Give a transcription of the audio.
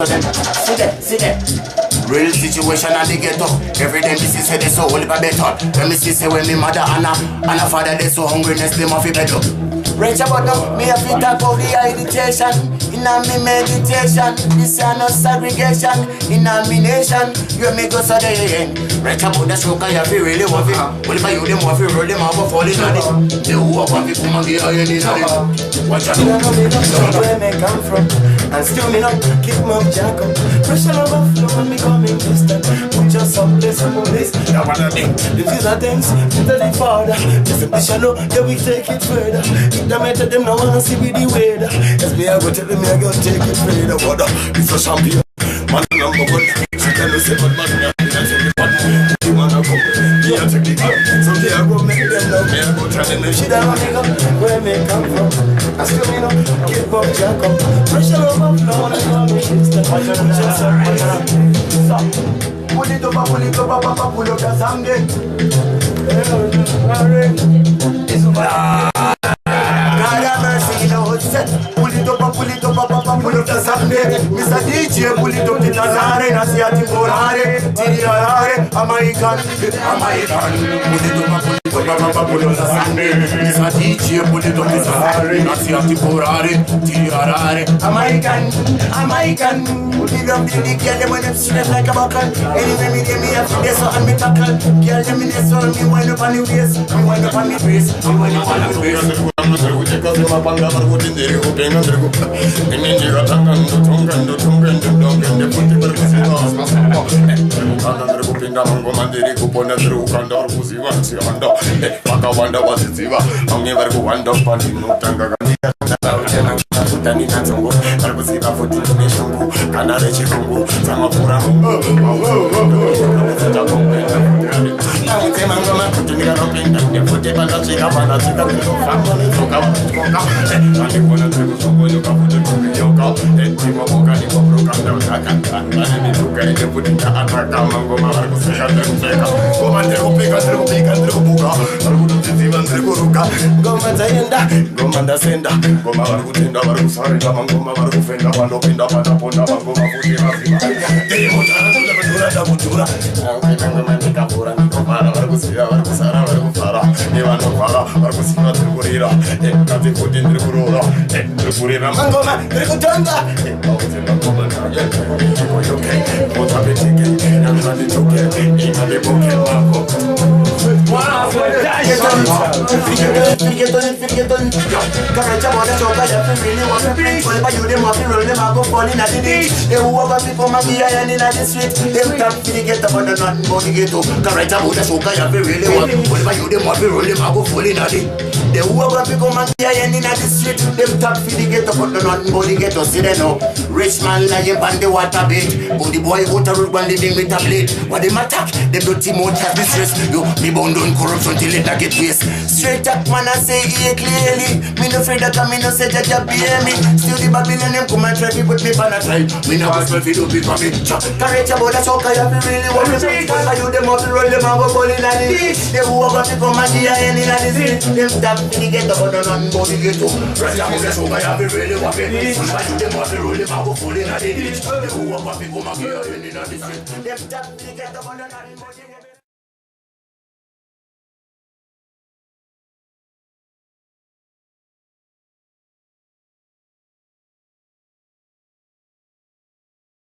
See them. Real situation at the ghetto. Every day me see say they so only for better. When me see say when me mother and a father they so hungriness them off the bed up. Right about now, me have to talk about the meditation. In a me meditation, this is no segregation. In a me nation, you make us a day end. Right about the stroke, I feel really want it. Only for you them want to roll them out for falling on it. They who up on the come and get iron in it. Watch out. I know me don't where me come from, and still me not keep my jack up. Pressure overflow when me coming distant. Put your someplace for this. That one of them. This is a things to the father. Just a shallow, yeah we take it further. If the matter them no wanna see with the weather. Yes me I go tell them I go take it further. What it's a champion. Man number one. She tell me say but man I take it one. You wanna come? Me I take it one. So they I go make them know. Me I go tell them she don't wanna go where me come from. I still me no keep up jack up. Pressure overflow when I come distant. Pull it up, pull up the song then. God have mercy in the whole set. Pull it up, pull up the song then. Mr. DJ, pull it up the Lazare, Nasiati Borare, Tirare, American. Pull it up, pull up the song then. Mr. DJ, pull it up the Lazare, Nasiati Borare, Tirare, American. Pull it up the girl, them when them straight like a buckle. Anyway, me get me up, they so and me tackle. Girl, them in the sun, me wind up on the waist, me wind up on the face, me wind up on the waist. The whoever people man here in the street, them top for the ghetto, but no nothing but the ghetto. See them now, rich man lying on the water bed, but the boy out a road when they ding with a blade. What them attack, them dirty mouth has distress. You, me bound on corruption till it not get waste. Straight up man I say it clearly. Me no afraid that I me no say that you bear me. Still the Babylon them come and try to put me on a trial. Me no gospel fi do big for me. Courage about the soca you fi really want me. I you them up to roll them and go fall in the ditch. The whoever people man here in the street, them top for the ghetto, but no nothing but the ghetto. Right now, the soca you fi really want me. I you them up to roll them and go fall in the ditch. The whoever people man here in the street, them top for the ghetto, but no nothing but the ghetto.